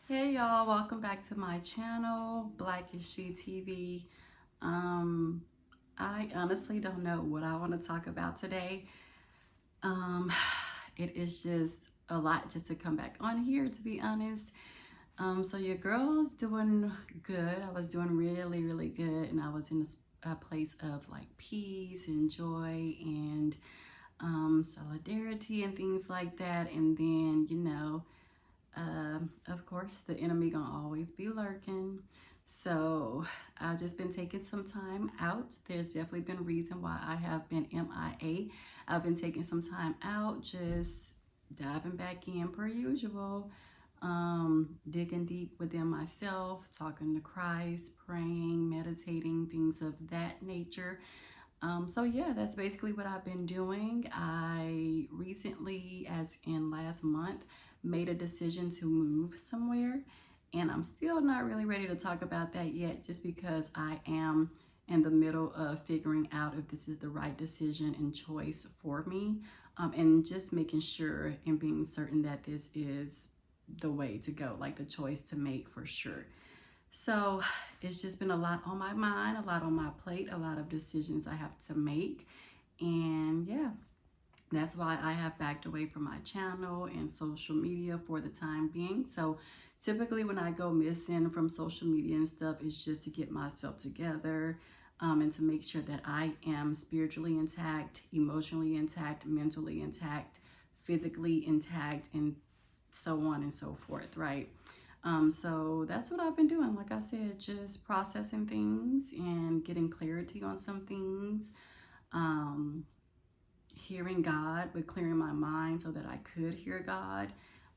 Hey y'all, welcome back to my channel, Black is She TV. Um, I honestly don't know what I want to talk about today. Um, it is just a lot just to come back on here, to be honest. So your girl's doing good. I was doing really, really good, and I was in a place of like peace and joy and solidarity and things like that. And then, of course, the enemy gonna always be lurking. So I've just been taking some time out. There's definitely been a reason why I have been MIA. I've been taking some time out, just diving back in per usual, digging deep within myself, talking to Christ, praying, meditating, things of that nature. So yeah, that's basically what I've been doing. I recently, as in last month, made a decision to move somewhere, and I'm still not really ready to talk about that yet, just because I am in the middle of figuring out if this is the right decision and choice for me, and just making sure and being certain that this is the way to go, like the choice to make for sure. So it's just been a lot on my mind, a lot on my plate, a lot of decisions I have to make. And yeah, that's why I have backed away from my channel and social media for the time being. So typically when I go missing from social media and stuff, it's just to get myself together, and to make sure that I am spiritually intact, emotionally intact, mentally intact, physically intact, and so on and so forth, right? So that's what I've been doing. Like I said, just processing things and getting clarity on some things, um, hearing God, but clearing my mind so that I could hear God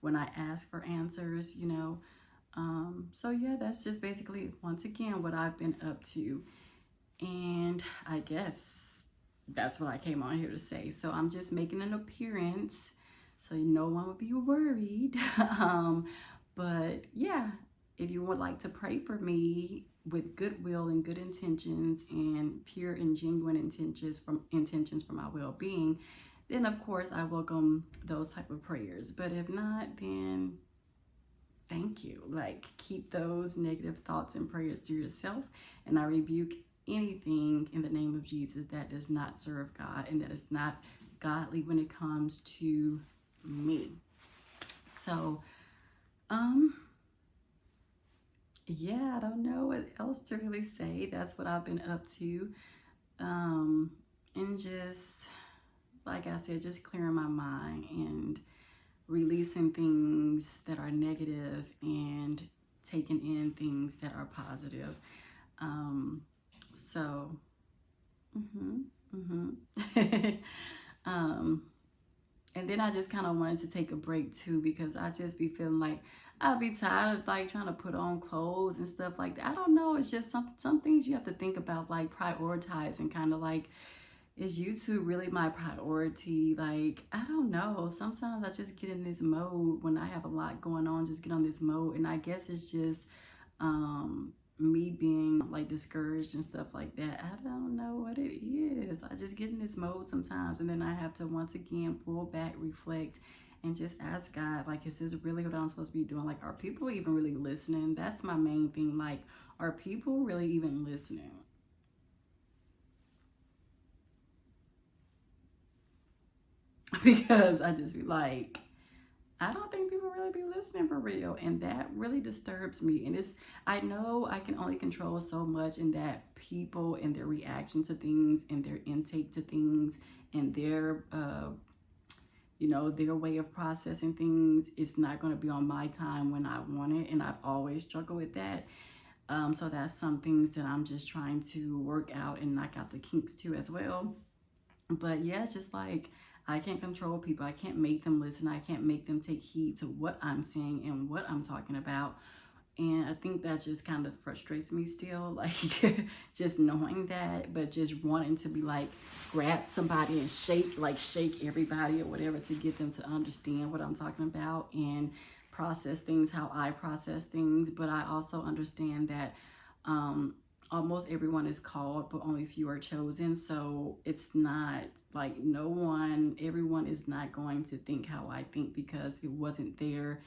when I ask for answers. So yeah, that's just basically, once again, what I've been up to. And I guess that's what I came on here to say. So I'm just making an appearance so no one would be worried. But yeah, if you would like to pray for me with goodwill and good intentions and pure and genuine intentions for my well-being, then of course I welcome those type of prayers. But if not, then thank you. Like, keep those negative thoughts and prayers to yourself, and I rebuke anything in the name of Jesus that does not serve God and that is not godly when it comes to me. So, um, yeah, I don't know what else to really say. That's what I've been up to. And just, like I said, just clearing my mind and releasing things that are negative and taking in things that are positive. Um, so, mm-hmm, mm-hmm. um, and then I just kind of wanted to take a break too, because I just be feeling like I'd be tired of like trying to put on clothes and stuff like that. I don't know. It's just some things you have to think about, like prioritize, and kind of like, is YouTube really my priority? Like, I don't know. Sometimes I just get in this mode when I have a lot going on, just get on this mode. And I guess it's just me being like discouraged and stuff like that. I don't know what it is. I just get in this mode sometimes, and then I have to once again pull back, reflect, and just ask God, like, is this really what I'm supposed to be doing? Like, are people even really listening? That's my main thing. Like, are people really even listening? Because I just be like, I don't think people really be listening for real. And that really disturbs me. And I know I can only control so much, and that people and their reaction to things and their intake to things and their way of processing things is not going to be on my time when I want it. And I've always struggled with that. So that's some things that I'm just trying to work out and knock out the kinks too as well. But yeah, it's just like, I can't control people. I can't make them listen. I can't make them take heed to what I'm saying and what I'm talking about. And I think that just kind of frustrates me still, like just knowing that, but just wanting to be like, grab somebody and shake everybody or whatever to get them to understand what I'm talking about and process things how I process things. But I also understand that almost everyone is called, but only few are chosen. So it's not like everyone is not going to think how I think, because it wasn't their,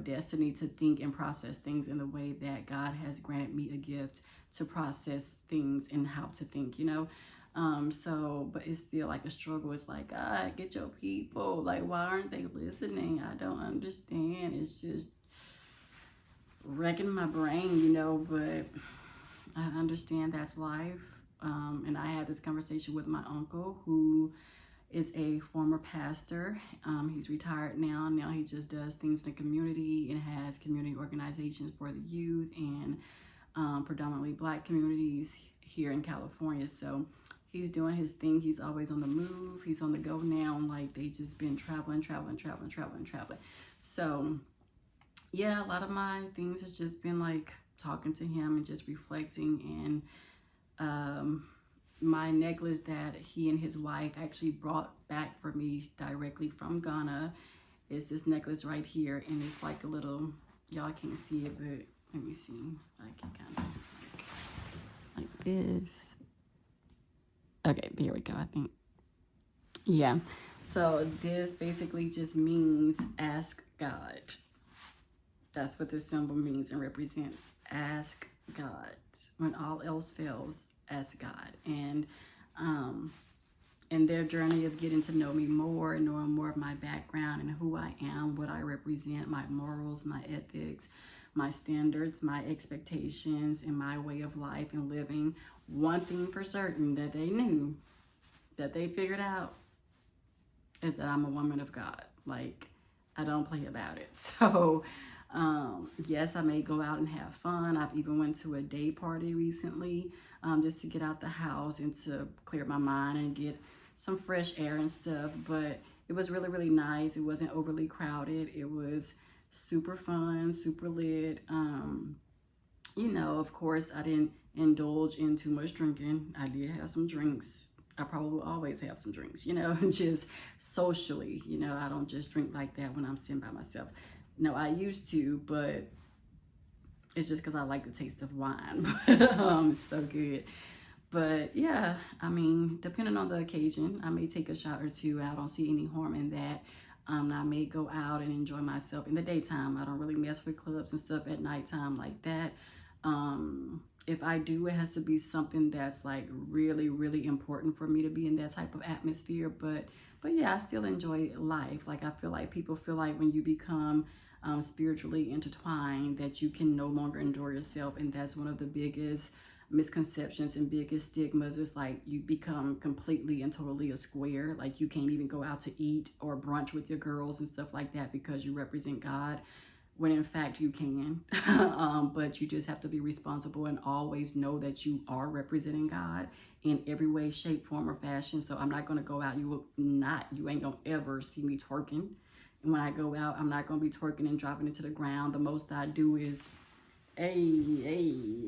destiny to think and process things in the way that God has granted me a gift to process things and how to think, but it's still like a struggle. It's like, God, get your people. Like, why aren't they listening? I don't understand. It's just wrecking my brain, but I understand that's life. And I had this conversation with my uncle, who is a former pastor. He's retired now. Now he just does things in the community and has community organizations for the youth and predominantly Black communities here in California. So he's doing his thing. He's always on the move. He's on the go now. Like, they just been traveling. So yeah, a lot of my things has just been like talking to him and just reflecting. And my necklace that he and his wife actually brought back for me directly from Ghana is this necklace right here. And it's like a little, y'all can't see it, but let me see. I can kind of like this. Okay, there we go, I think. Yeah. So this basically just means ask God. That's what this symbol means and represents. Ask God. When all else fails, ask God. And in their journey of getting to know me more and knowing more of my background and who I am, what I represent, my morals, my ethics, my standards, my expectations, and my way of life and living, one thing for certain that they knew, that they figured out, is that I'm a woman of God. Like, I don't play about it. So yes, I may go out and have fun. I've even went to a day party recently, just to get out the house and to clear my mind and get some fresh air and stuff. But it was really, really nice. It wasn't overly crowded. It was super fun, super lit. Of course, I didn't indulge in too much drinking. I did have some drinks. I probably will always have some drinks, just socially. I don't just drink like that when I'm sitting by myself. No, I used to, but it's just because I like the taste of wine. But it's so good. But yeah, I mean, depending on the occasion, I may take a shot or two. I don't see any harm in that. I may go out and enjoy myself in the daytime. I don't really mess with clubs and stuff at nighttime like that. If I do, it has to be something that's like really, really important for me to be in that type of atmosphere. But yeah, I still enjoy life. Like, I feel like people feel like when you become spiritually intertwined, that you can no longer enjoy yourself. And that's one of the biggest misconceptions and biggest stigmas, is like you become completely and totally a square. Like, you can't even go out to eat or brunch with your girls and stuff like that because you represent God, when in fact you can. But you just have to be responsible and always know that you are representing God in every way, shape, form, or fashion. So I'm not going to go out. You ain't going to ever see me twerking. And when I go out, I'm not going to be twerking and dropping it to the ground. The most I do is, hey,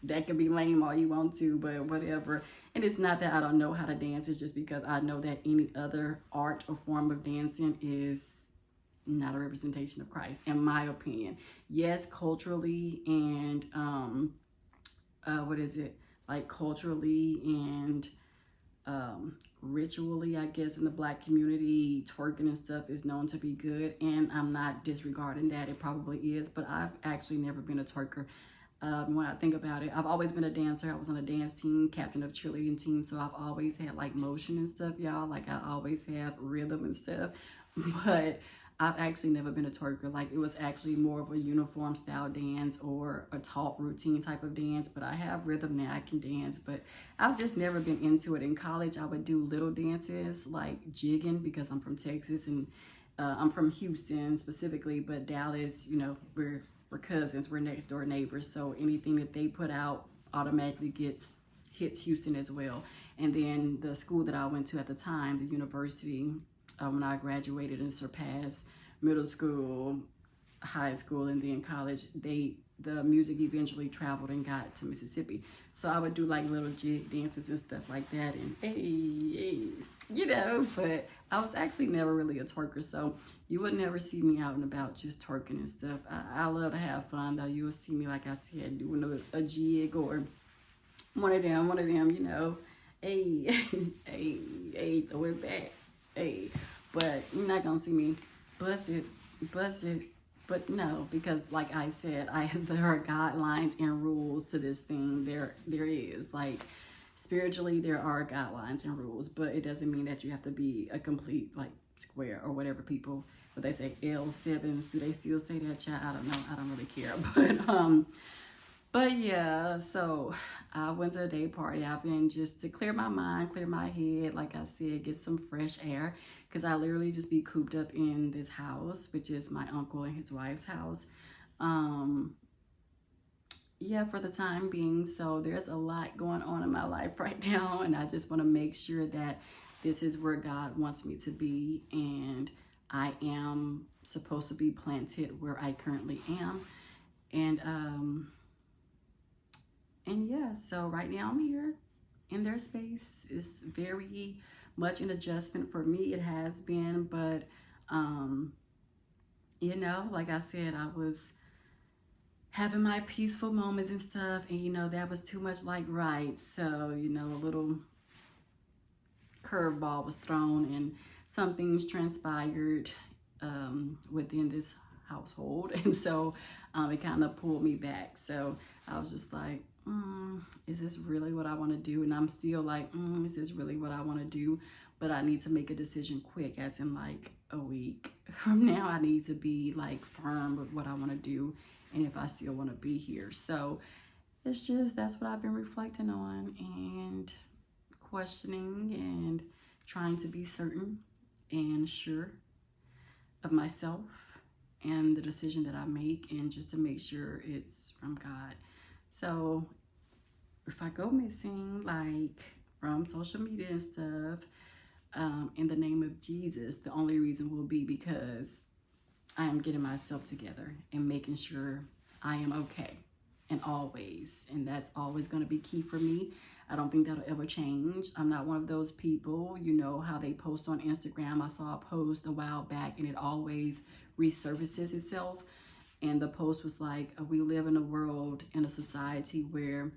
that could be lame all you want to, but whatever. And it's not that I don't know how to dance. It's just because I know that any other art or form of dancing is not a representation of Christ, in my opinion. Yes, culturally and culturally and ritually, I guess, in the Black community, twerking and stuff is known to be good, and I'm not disregarding that. It probably is, but I've actually never been a twerker. When I think about it, I've always been a dancer. I was on a dance team, captain of cheerleading team, so I've always had like motion and stuff, y'all. Like, I always have rhythm and stuff, but I've actually never been a twerker. Like, it was actually more of a uniform style dance or a taught routine type of dance. But I have rhythm now. I can dance, but I've just never been into it. In college, I would do little dances like jigging, because I'm from Texas, and I'm from Houston specifically, but Dallas, we're cousins. We're next door neighbors. So anything that they put out automatically hits Houston as well. And then the school that I went to at the time, the university, when I graduated and surpassed middle school, high school, and then college, the music eventually traveled and got to Mississippi. So I would do like little jig dances and stuff like that, and hey, but I was actually never really a twerker, so you would never see me out and about just twerking and stuff. I love to have fun, though. You will see me, like I said, doing a jig or one of them, hey, hey, throw it back, hey. But you're not gonna see me bust it, bust it. But no, because like I said, there are guidelines and rules to this thing. There is like spiritually there are guidelines and rules, but it doesn't mean that you have to be a complete like square or whatever people. But they say L7s. Do they still say that, child? I don't know. I don't really care. But yeah, so I went to a day party. I've been just to clear my mind, clear my head, like I said, get some fresh air. Because I literally just be cooped up in this house, which is my uncle and his wife's house. Yeah, for the time being. So there's a lot going on in my life right now. And I just want to make sure that this is where God wants me to be. And I am supposed to be planted where I currently am. And yeah, so right now I'm here in their space. It's very much an adjustment for me. It has been, but like I said, I was having my peaceful moments and stuff, and that was too much like right. So, a little curveball was thrown and some things transpired within this household. And so it kind of pulled me back. So I was just like, is this really what I want to do? And I'm still like, is this really what I want to do? But I need to make a decision quick, as in like a week from now. I need to be like firm with what I want to do and if I still want to be here. So that's what I've been reflecting on and questioning and trying to be certain and sure of myself and the decision that I make, and just to make sure it's from God. So if I go missing, like from social media and stuff, in the name of Jesus, the only reason will be because I am getting myself together and making sure I am okay, and always. And that's always going to be key for me. I don't think that'll ever change. I'm not one of those people, how they post on Instagram. I saw a post a while back and it always resurfaces itself. And the post was like, we live in a world, in a society where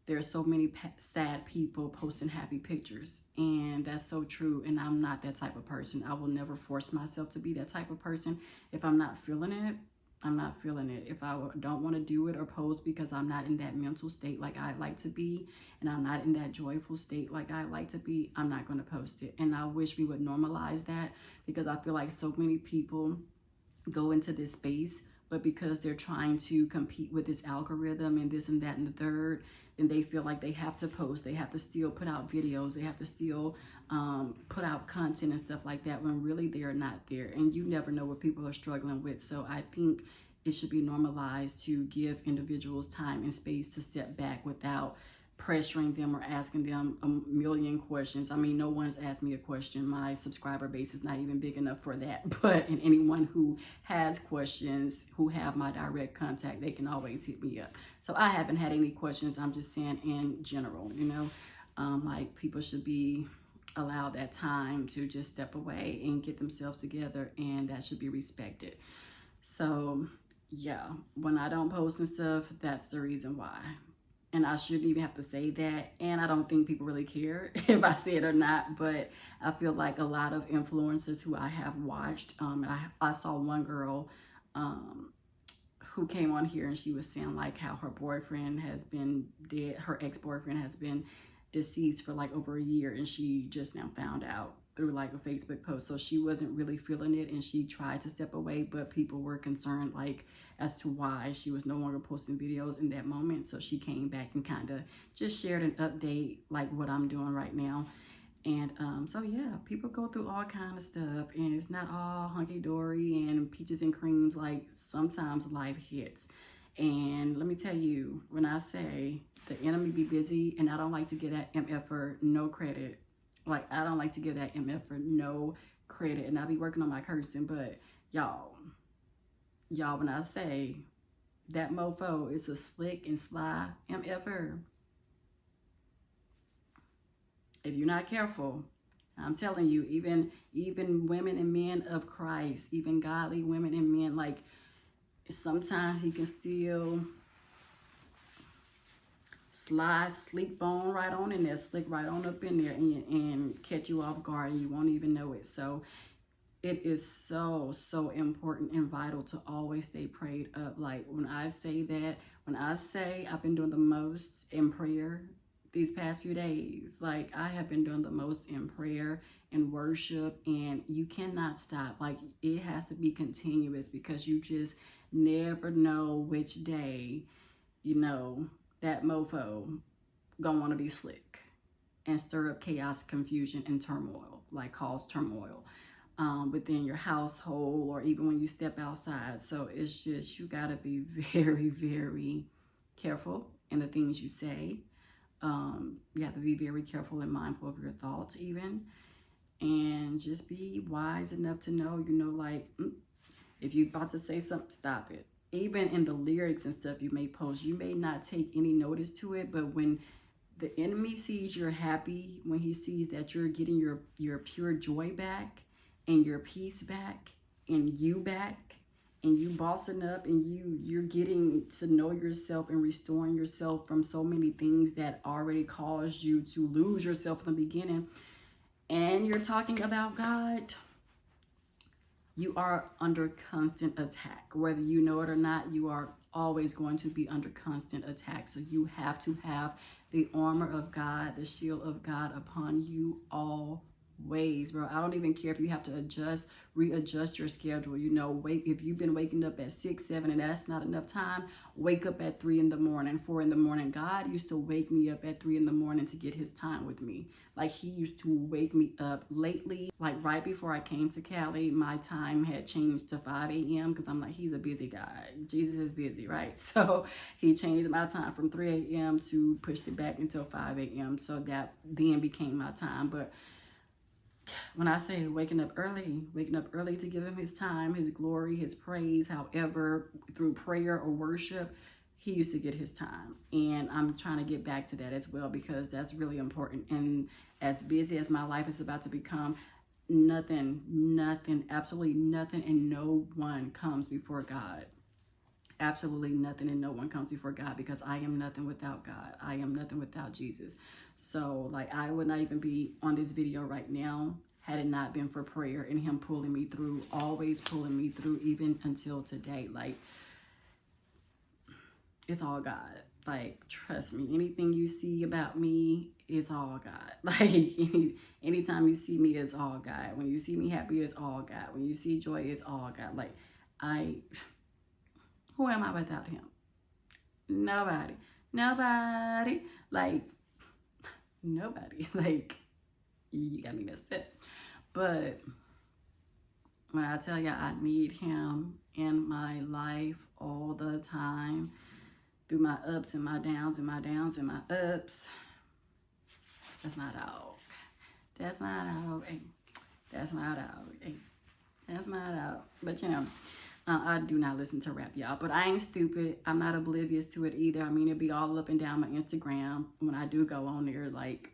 there's so many sad people posting happy pictures. And that's so true. And I'm not that type of person. I will never force myself to be that type of person. If I'm not feeling it, I'm not feeling it. If I don't want to do it or post because I'm not in that mental state like I'd like to be, and I'm not in that joyful state like I like to be, I'm not going to post it. And I wish we would normalize that, because I feel like so many people go into this space, but because they're trying to compete with this algorithm and this and that and the third, and they feel like they have to post, they have to still put out videos, they have to still put out content and stuff like that, when really they are not there. And you never know what people are struggling with. So I think it should be normalized to give individuals time and space to step back without pressuring them or asking them a million questions. I mean, no one's asked me a question. My subscriber base is not even big enough for that. But and anyone who has questions, who have my direct contact, they can always hit me up. So I haven't had any questions. I'm just saying in general, like people should be allowed that time to just step away and get themselves together, and that should be respected. So yeah, when I don't post and stuff, that's the reason why. And I shouldn't even have to say that. And I don't think people really care if I say it or not. But I feel like a lot of influencers who I have watched, I saw one girl who came on here and she was saying like how her boyfriend has been dead. Her ex-boyfriend has been deceased for like over a year. And she just now found out through like a Facebook post. So she wasn't really feeling it, and she tried to step away, but people were concerned like as to why she was no longer posting videos in that moment. So she came back and kind of just shared an update like what I'm doing right now. And so yeah, people go through all kind of stuff, and it's not all hunky-dory and peaches and creams. Like sometimes life hits. And let me tell you, when I say the enemy be busy, and I don't like to give that MF no credit. Like, I don't like to give that MF for no credit. And I be working on my cursing. But y'all, when I say that mofo is a slick and sly MFer, if you're not careful, I'm telling you, even women and men of Christ, even godly women and men, like sometimes he can still slide, sleep on right on in there, slick right on up in there, and catch you off guard, and you won't even know it. So it is so important and vital to always stay prayed up. Like when I say that, when I say I've been doing the most in prayer these past few days, like I have been doing the most in prayer and worship, and you cannot stop. Like it has to be continuous, because you just never know which day, you know, that mofo gonna want to be slick and stir up chaos, confusion, and turmoil, like cause turmoil within your household, or even when you step outside. So it's just, you got to be very careful in the things you say. You have to be very careful and mindful of your thoughts even, and just be wise enough to know, you know, like if you're about to say something, stop it. Even in the lyrics and stuff you may post, you may not take any notice to it, but when the enemy sees you're happy, when he sees that you're getting your pure joy back and your peace back and you back, and you bossing up, and you're getting to know yourself and restoring yourself from so many things that already caused you to lose yourself in the beginning, and you're talking about God, you are under constant attack. Whether you know it or not, you are always going to be under constant attack. So you have to have the armor of God, the shield of God upon you always, bro. I don't even care if you have to readjust your schedule. You know, if you've been waking up at 6, 7, and that's not enough time, wake up at 3 in the morning, 4 in the morning. God used to wake me up at 3 in the morning to get his time with me. Like he used to wake me up. Lately, like right before I came to Cali, my time had changed to 5 a.m. because I'm like, he's a busy guy. Jesus is busy, right? So he changed my time from 3 a.m. to pushed it back until 5 a.m. So that then became my time. But when I say waking up early to give him his time, his glory, his praise, however, through prayer or worship, he used to get his time. And I'm trying to get back to that as well, because that's really important. And as busy as my life is about to become, nothing, absolutely nothing and no one comes before God. Absolutely nothing and no one comes before God, because I am nothing without God. I am nothing without Jesus. So like I would not even be on this video right now had it not been for prayer and him pulling me through, always pulling me through, even until today. Like it's all God. Like trust me, anything you see about me, it's all God. Like anytime you see me, it's all God. When you see me happy, it's all God. When you see joy, it's all God. Like who am I without him? Nobody. Like nobody. Like you got me messed up. But when I tell you I need him in my life all the time, through my ups and my downs and my downs and my ups, that's my dog. That's my dog. Hey. That's my dog. Hey. That's my dog. But you know, I do not listen to rap, y'all. But I ain't stupid. I'm not oblivious to it either. I mean, it'd be all up and down my Instagram when I do go on there. Like,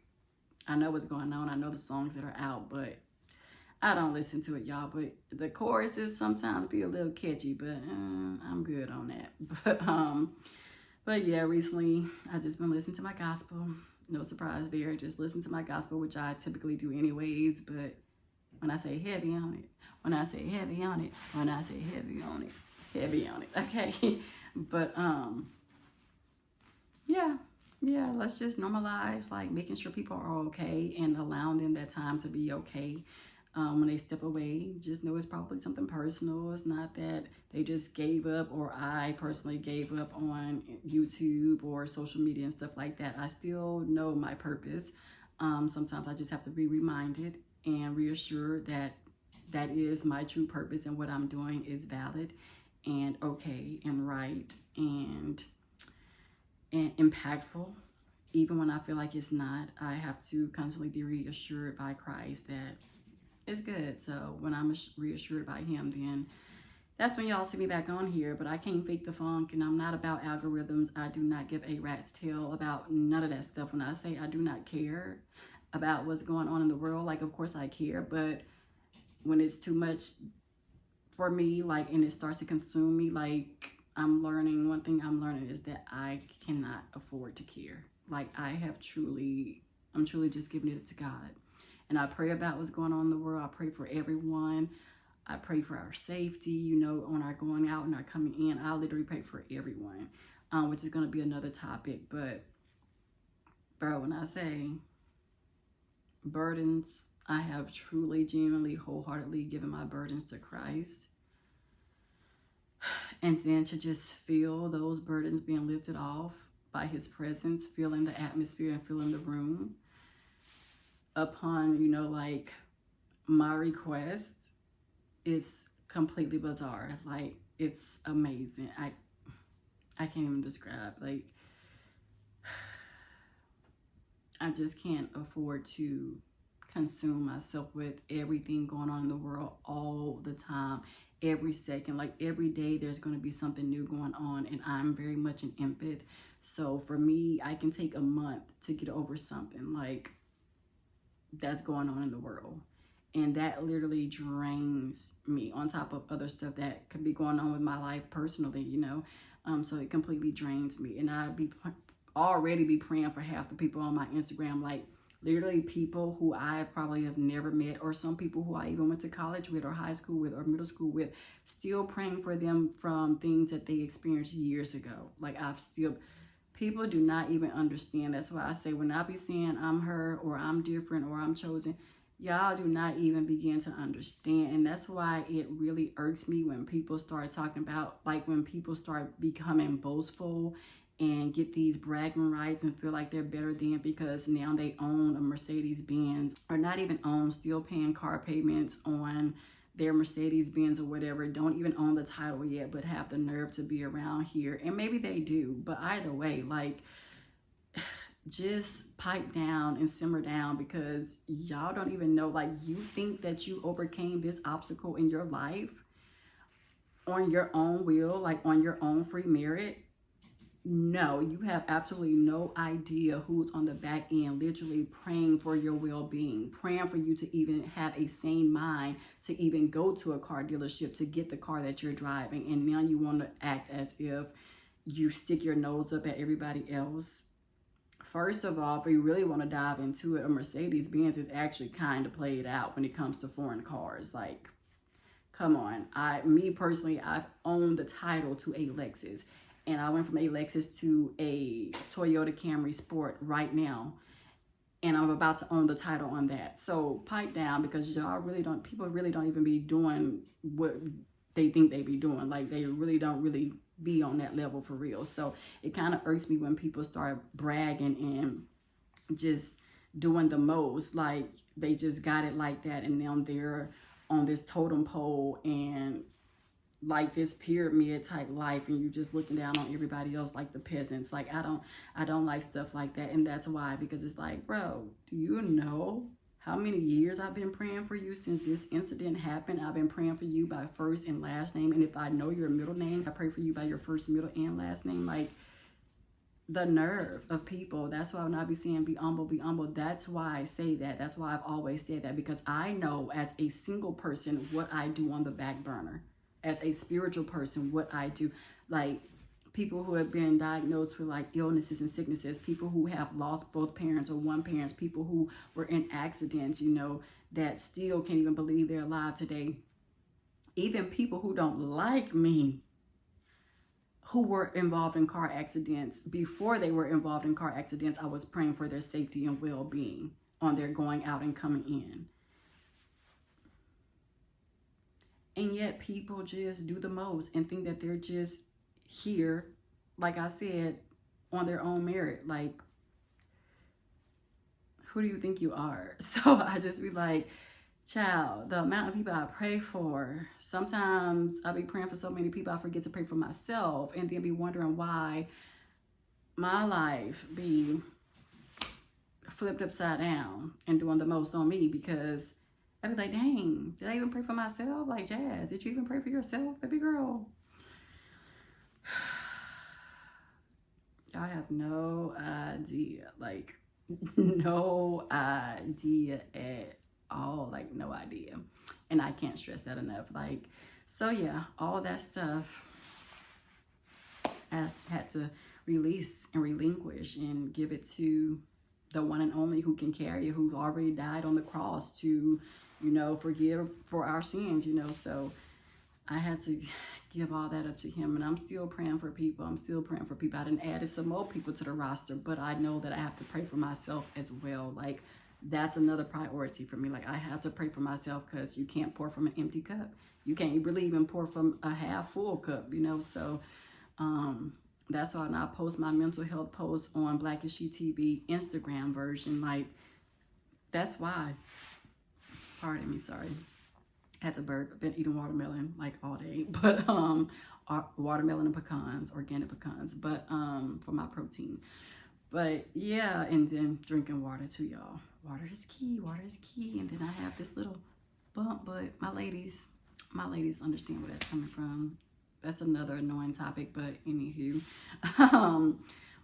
I know what's going on. I know the songs that are out, but I don't listen to it, y'all. But the choruses sometimes be a little catchy, but I'm good on that. But yeah, recently I just been listening to my gospel. No surprise there. Just listen to my gospel, which I typically do anyways. But when I say heavy on it, when I say heavy on it, when I say heavy on it, heavy on it. Okay. But yeah, let's just normalize like making sure people are okay and allowing them that time to be okay. When they step away, just know it's probably something personal. It's not that they just gave up, or I personally gave up on YouTube or social media and stuff like that. I still know my purpose. Sometimes I just have to be reminded and reassured that that is my true purpose, and what I'm doing is valid and okay and right and impactful. Even when I feel like it's not, I have to constantly be reassured by Christ that it's good. So when I'm reassured by him, then that's when y'all see me back on here. But I can't fake the funk, and I'm not about algorithms. I do not give a rat's tail about none of that stuff. When I say I do not care, about what's going on in the world. Like, of course I care, but when it's too much for me, like, and it starts to consume me, like, one thing I'm learning is that I cannot afford to care. Like, I'm truly just giving it to God. And I pray about what's going on in the world. I pray for everyone. I pray for our safety, on our going out and our coming in. I literally pray for everyone, which is going to be another topic. But, bro, when I say burdens, I have truly, genuinely, wholeheartedly given my burdens to Christ. And then to just feel those burdens being lifted off by his presence, feeling the atmosphere and feeling the room upon, like, my request, it's completely bizarre. Like, it's amazing. I can't even describe. Like, I just can't afford to consume myself with everything going on in the world all the time, every second. Like, every day there's going to be something new going on, and I'm very much an empath. So for me, I can take a month to get over something like that's going on in the world, and that literally drains me, on top of other stuff that could be going on with my life personally, so it completely drains me. And already be praying for half the people on my Instagram, like literally people who I probably have never met, or some people who I even went to college with or high school with or middle school with, still praying for them from things that they experienced years ago. Like, people do not even understand. That's why I say, when I be saying I'm her or I'm different or I'm chosen, y'all do not even begin to understand. And that's why it really irks me when people start talking about, like, when people start becoming boastful and get these bragging rights and feel like they're better than, because now they own a Mercedes Benz, or not even own, still paying car payments on their Mercedes Benz or whatever, don't even own the title yet, but have the nerve to be around here. And maybe they do, but either way, like, just pipe down and simmer down, because y'all don't even know. Like, you think that you overcame this obstacle in your life on your own will, like on your own free merit. No, you have absolutely no idea who's on the back end literally praying for your well-being, praying for you to even have a sane mind to even go to a car dealership to get the car that you're driving. And now you want to act as if you stick your nose up at everybody else. First of all, if you really want to dive into it, a Mercedes Benz is actually kind of played out when it comes to foreign cars. Like, come on. Me personally, I've owned the title to a Lexus. And I went from a Lexus to a Toyota Camry Sport right now. And I'm about to own the title on that. So pipe down, because people really don't even be doing what they think they be doing. Like, they really don't really be on that level for real. So it kind of irks me when people start bragging and just doing the most. Like, they just got it like that, and now they're on this totem pole and like this pyramid type life, and you just looking down on everybody else like the peasants. Like, I don't like stuff like that. And that's why, because it's like, bro, do you know how many years I've been praying for you since this incident happened? I've been praying for you by first and last name, and if I know your middle name, I pray for you by your first, middle, and last name. Like, the nerve of people. That's why when I be saying be humble, that's why I say that. That's why I've always said that, because I know as a single person what I do on the back burner. As a spiritual person, what I do. Like, people who have been diagnosed with like illnesses and sicknesses, people who have lost both parents or one parent, people who were in accidents, that still can't even believe they're alive today. Even people who don't like me, who were involved in car accidents. Before they were involved in car accidents, I was praying for their safety and well-being on their going out and coming in. And yet people just do the most and think that they're just here, like I said, on their own merit. Like, who do you think you are? So I just be like, child, the amount of people I pray for, sometimes I be praying for so many people, I forget to pray for myself, and then be wondering why my life be flipped upside down and doing the most on me, because I'd be like, dang, did I even pray for myself? Like, Jazz, did you even pray for yourself, baby girl? I have no idea. Like, No idea at all. Like, no idea. And I can't stress that enough. Like, so yeah, all that stuff I had to release and relinquish and give it to the one and only who can carry it, who already died on the cross to, forgive for our sins, So I had to give all that up to him, and I'm still praying for people. I'm still praying for people. I didn't added some more people to the roster, but I know that I have to pray for myself as well. Like, that's another priority for me. Like, I have to pray for myself, because you can't pour from an empty cup. You can't really even pour from a half full cup, So that's why when I post my mental health post on Black as She TV Instagram version, like, that's why. Pardon me, sorry. Had to burp. I've been eating watermelon like all day, but watermelon and pecans, organic pecans, but for my protein. But yeah, and then drinking water too, y'all. Water is key. Water is key. And then I have this little bump, but my ladies understand where that's coming from. That's another annoying topic, but anywho.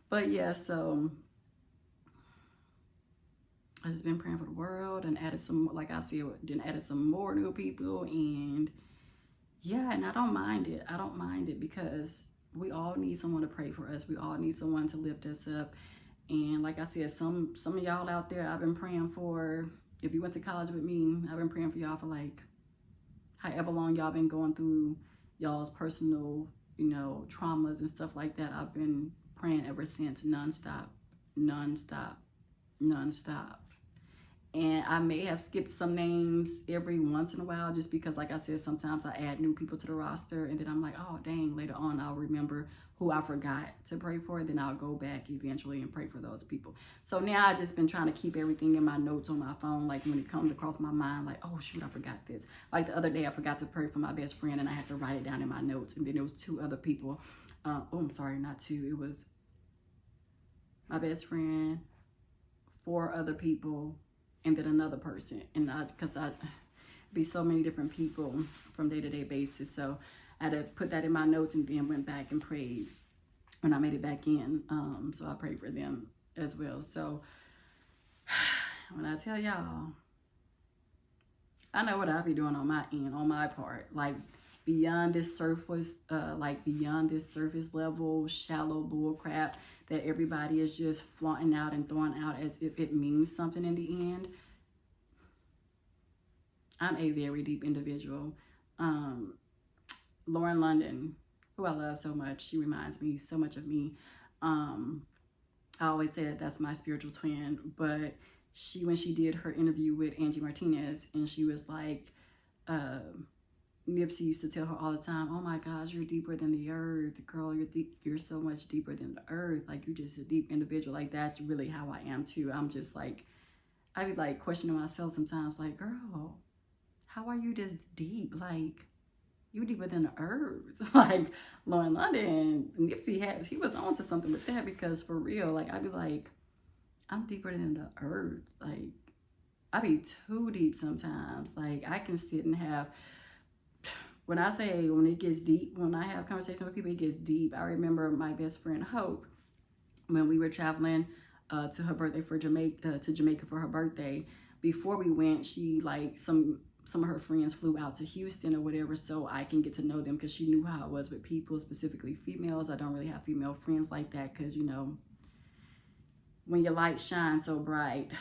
But yeah, so I've just been praying for the world and added some, like I said, then added some more new people. And yeah, and I don't mind it. I don't mind it, because we all need someone to pray for us. We all need someone to lift us up. And like I said, some of y'all out there I've been praying for. If you went to college with me, I've been praying for y'all for like however long y'all been going through y'all's personal, traumas and stuff like that. I've been praying ever since, nonstop. And I may have skipped some names every once in a while, just because, like I said, sometimes I add new people to the roster, and then I'm like, oh, dang, later on I'll remember who I forgot to pray for. Then I'll go back eventually and pray for those people. So now I've just been trying to keep everything in my notes on my phone. Like, when it comes across my mind, like, oh, shoot, I forgot this. Like the other day, I forgot to pray for my best friend, and I had to write it down in my notes. And then there was two other people. I'm sorry, not two. It was my best friend, four other people, and then another person. And because I be so many different people from day-to-day basis, so I had to put that in my notes, and then went back and prayed when I made it back in. So I prayed for them as well. So when I tell y'all, I know what I be doing on my end, on my part, like beyond this surface level shallow bull crap that everybody is just flaunting out and throwing out as if it means something in the end. I'm a very deep individual. Lauren London, who I love so much, she reminds me so much of me. I always say that's my spiritual twin, but when she did her interview with Angie Martinez, and she was like, Nipsey used to tell her all the time, oh my gosh, you're deeper than the earth. Girl, you're so much deeper than the earth. Like, you're just a deep individual. Like, that's really how I am too. I'm just like, I be like questioning myself sometimes, like, girl, how are you this deep? Like, you deeper than the earth. Like, Lauren London, Nipsey he was on to something with that, because for real, like, I be like, I'm deeper than the earth. Like, I be too deep sometimes. Like, I can sit and have, when I say when it gets deep, when I have conversations with people, it gets deep. I remember my best friend Hope, when we were traveling to her birthday for Jamaica for her birthday. Before we went, she like some of her friends flew out to Houston or whatever, so I can get to know them, because she knew how I was with people, specifically females. I don't really have female friends like that, because when your light shines so bright,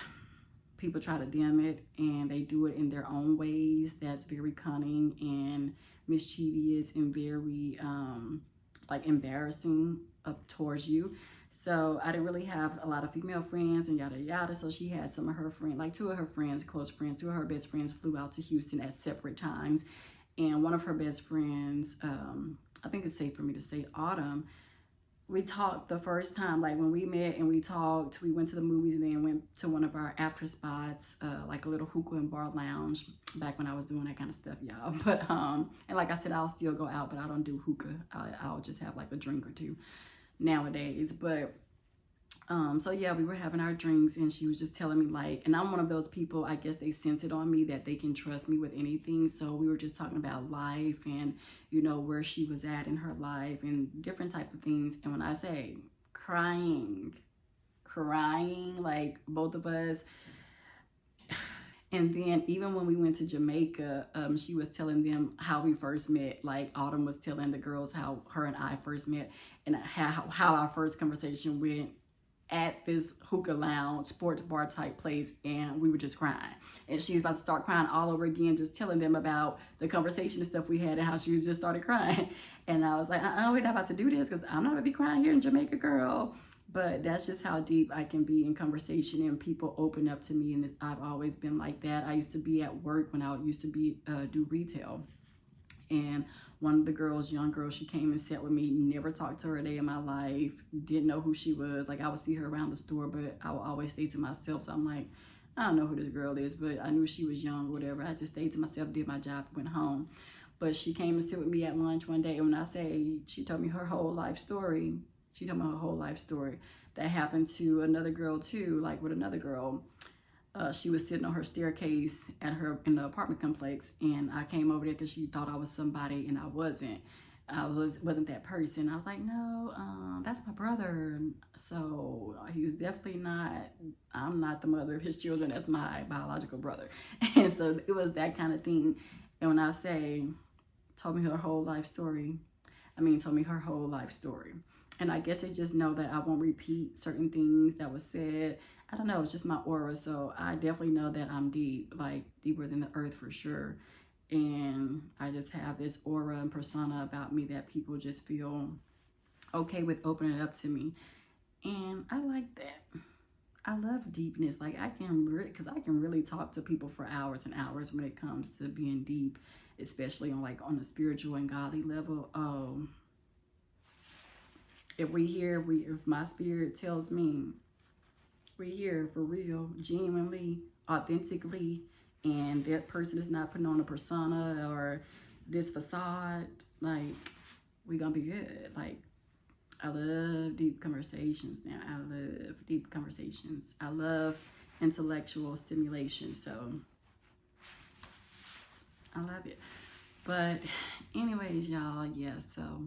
people try to dim it, and they do it in their own ways that's very cunning and mischievous and very like embarrassing up towards you. So I didn't really have a lot of female friends and yada yada. So she had some of her friends, like two of her friends, close friends, two of her best friends flew out to Houston at separate times. And one of her best friends, I think it's safe for me to say Autumn, we talked the first time, like when we met and we talked, we went to the movies and then went to one of our after spots, like a little hookah and bar lounge, back when I was doing that kind of stuff, y'all. But, and like I said, I'll still go out, but I don't do hookah. I'll just have like a drink or two nowadays. But, so yeah, we were having our drinks, and she was just telling me, like, and I'm one of those people, I guess they sense it on me that they can trust me with anything. So we were just talking about life and, where she was at in her life and different type of things. And when I say crying, crying, like both of us. And then even when we went to Jamaica, she was telling them how we first met. Like Autumn was telling the girls how her and I first met, and how our first conversation went at this hookah lounge, sports bar type place, and we were just crying. And she was about to start crying all over again, just telling them about the conversation and stuff we had and how she just started crying. And I was like, we're not about to do this because I'm not gonna be crying here in Jamaica, girl. But that's just how deep I can be in conversation, and people open up to me, and I've always been like that. I used to be at work when I used to be do retail, and one of the girls, young girl, she came and sat with me, never talked to her a day in my life, didn't know who she was. Like, I would see her around the store, but I would always stay to myself. So I'm like, I don't know who this girl is, but I knew she was young or whatever. I just stayed to myself, did my job, went home. But she came and sit with me at lunch one day, and when I say she told me her whole life story, she told me her whole life story. That happened to another girl too, like with another girl. She was sitting on her staircase in the apartment complex, and I came over there because she thought I was somebody, and I wasn't. Wasn't that person. I was like, no, that's my brother. So he's definitely not. I'm not the mother of his children. That's my biological brother. And so it was that kind of thing. And when I say, told me her whole life story, told me her whole life story. And I guess they just know that I won't repeat certain things that was said. I don't know, it's just my aura. So I definitely know that I'm deep, like deeper than the earth for sure. And I just have this aura and persona about me that people just feel okay with opening up to me. And I like that. I love deepness. Like because I can really talk to people for hours and hours when it comes to being deep, especially on a spiritual and godly level. Oh, if my spirit tells me we're here for real, genuinely, authentically, and that person is not putting on a persona or this facade, like, we gonna be good. Like, I love deep conversations now. I love deep conversations. I love intellectual stimulation. So I love it. But anyways, y'all, yeah, so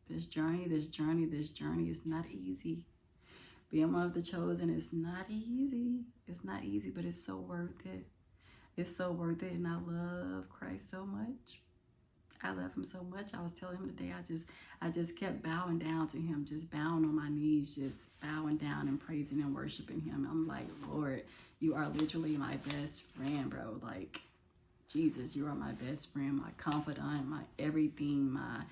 this journey is not easy. Being one of the chosen is not easy. It's not easy, but it's so worth it. It's so worth it, and I love Christ so much. I love him so much. I was telling him today, I just kept bowing down to him, just bowing on my knees, just bowing down and praising and worshiping him. I'm like, Lord, you are literally my best friend, bro. Like, Jesus, you are my best friend, my confidant, my everything, my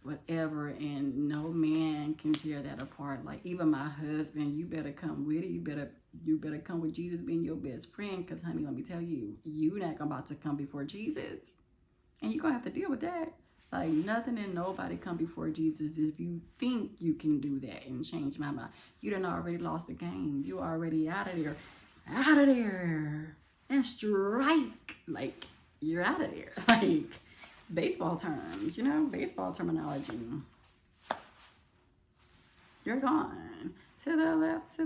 whatever, and no man can tear that apart. Like, even my husband, you better come with it. You better come with Jesus being your best friend, because honey, let me tell you, you not about to come before Jesus, and you're gonna have to deal with that. Like, nothing and nobody come before Jesus. If you think you can do that and change my mind, you done already lost the game. You already out of there, and strike. Like, you're out of there. Like, baseball terms, baseball terminology. You're gone. To the left,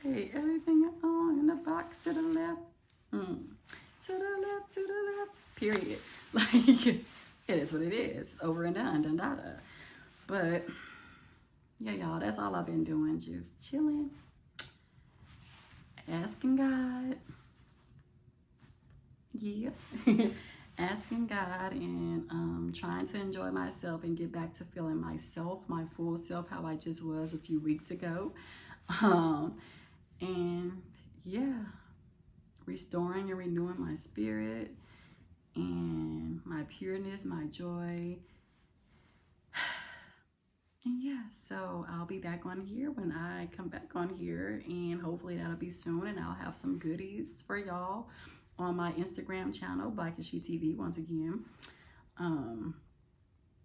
hey, everything on in the box to the left. To the left, period. Like, it is what it is. Over and done, done. But, yeah, y'all, that's all I've been doing. Just chilling. Asking God. Yeah. Asking God and trying to enjoy myself and get back to feeling myself, my full self, how I just was a few weeks ago. And yeah, restoring and renewing my spirit and my pureness, my joy. And yeah, so I'll be back on here when I come back on here, and hopefully that'll be soon, and I'll have some goodies for y'all on my Instagram channel, Black as She TV, once again.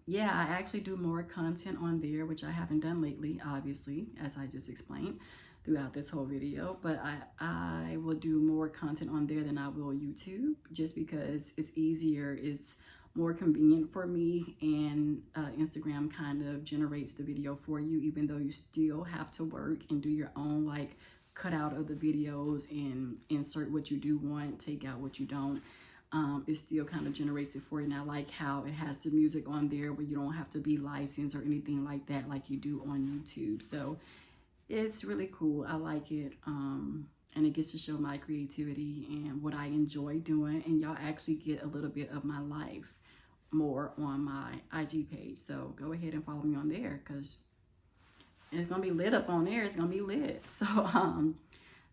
Yeah, I actually do more content on there, which I haven't done lately, obviously, as I just explained throughout this whole video. But I will do more content on there than I will YouTube, just because it's easier, it's more convenient for me, and Instagram kind of generates the video for you, even though you still have to work and do your own, like, cut out of the videos and insert what you do want, take out what you don't. It still kind of generates it for you. And I like how it has the music on there where you don't have to be licensed or anything like that like you do on YouTube. So it's really cool. I like it. And it gets to show my creativity and what I enjoy doing. And y'all actually get a little bit of my life more on my IG page. So go ahead and follow me on there, because it's gonna be lit up on there. It's gonna be lit.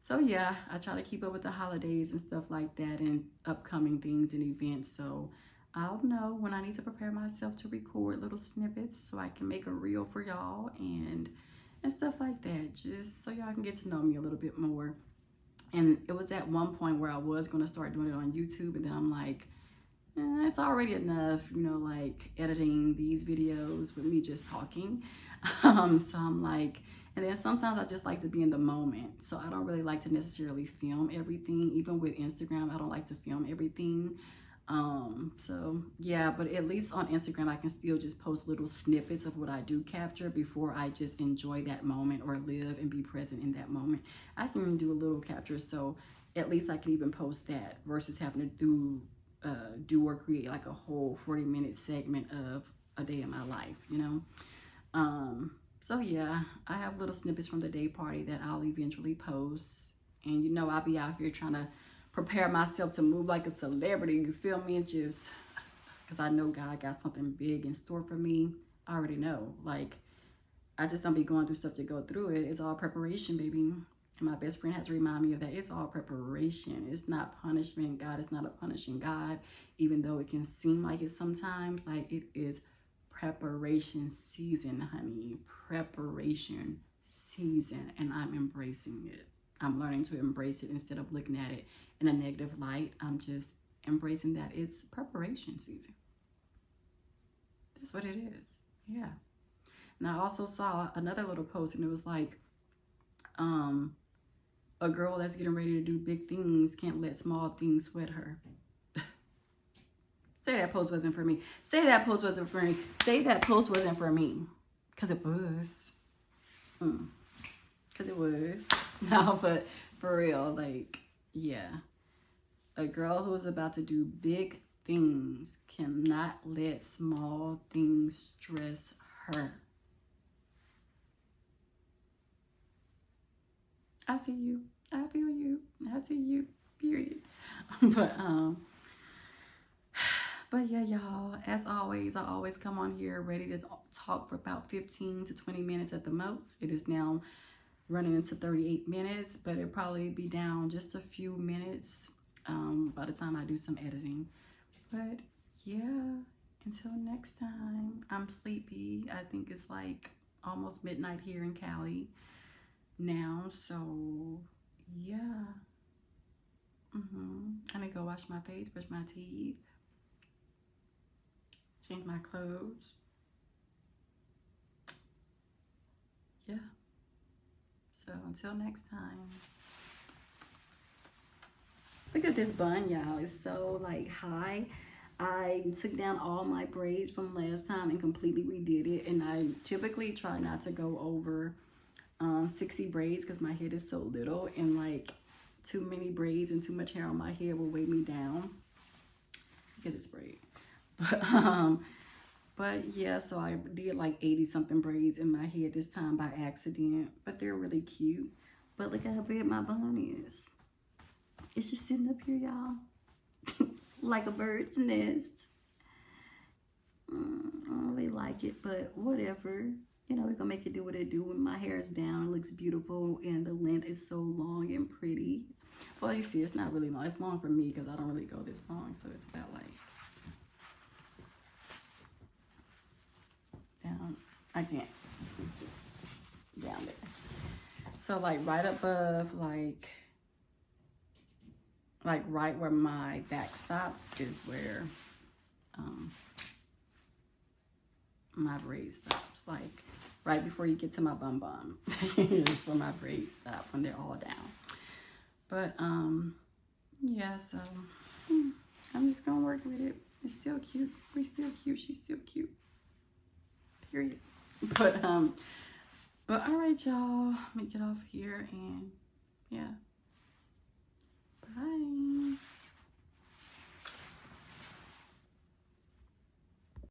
So yeah, I try to keep up with the holidays and stuff like that, and upcoming things and events. So I'll know when I need to prepare myself to record little snippets so I can make a reel for y'all and stuff like that, just so y'all can get to know me a little bit more. And it was at one point where I was going to start doing it on YouTube, and then I'm like, it's already enough, like editing these videos with me just talking. So I'm like, and then sometimes I just like to be in the moment. So I don't really like to necessarily film everything. Even with Instagram, I don't like to film everything. So yeah, but at least on Instagram, I can still just post little snippets of what I do capture before I just enjoy that moment or live and be present in that moment. I can do a little capture, so at least I can even post that versus having to do or create like a whole 40-minute segment of a day in my life, So yeah, I have little snippets from the day party that I'll eventually post. And I'll be out here trying to prepare myself to move like a celebrity, you feel me? And just, because I know God got something big in store for me. I already know. Like, I just don't be going through stuff to go through it. It's all preparation, baby. And my best friend has to remind me of that. It's all preparation. It's not punishment. God is not a punishing God, even though it can seem like it sometimes. Like, it is preparation season, honey. Preparation season. And I'm embracing it. I'm learning to embrace it instead of looking at it in a negative light. I'm just embracing that it's preparation season. That's what it is. Yeah. And I also saw another little post, and it was like, a girl that's getting ready to do big things can't let small things sweat her. Say that post wasn't for me. Say that post wasn't for me. Say that post wasn't for me. Because it was. Because it was. No, but for real, like, yeah. A girl who's about to do big things cannot let small things stress her. I see you. I feel you. I see you. Period. But yeah, y'all, as always, I always come on here ready to talk for about 15 to 20 minutes at the most. It is now running into 38 minutes, but it'll probably be down just a few minutes by the time I do some editing. But yeah, until next time, I'm sleepy. I think it's like almost midnight here in Cali now, so yeah. I'm gonna go wash my face, brush my teeth, change my clothes. Yeah. So until next time. Look at this bun, y'all. It's so like high. I took down all my braids from last time and completely redid it. And I typically try not to go over 60 braids because my head is so little, and like too many braids and too much hair on my head will weigh me down. Look at this braid. But yeah, so I did like 80 something braids in my head this time by accident, but they're really cute. But look at how big my bun is. It's just sitting up here, y'all, like a bird's nest. I don't really like it, but whatever. We're gonna make it do what it do. When my hair is down, it looks beautiful, and the length is so long and pretty. Well, you see, it's not really long. It's long for me because I don't really go this long, so it's about like down. I can't. Let's see. Down there. So like right above, like right where my back stops is where my braid stops. Like right before you get to my bum bum. It's where my braids stop when they're all down. But yeah, so I'm just gonna work with it. It's still cute. We're still cute. She's still cute. Period. But all right, y'all. Let me get off here, and yeah.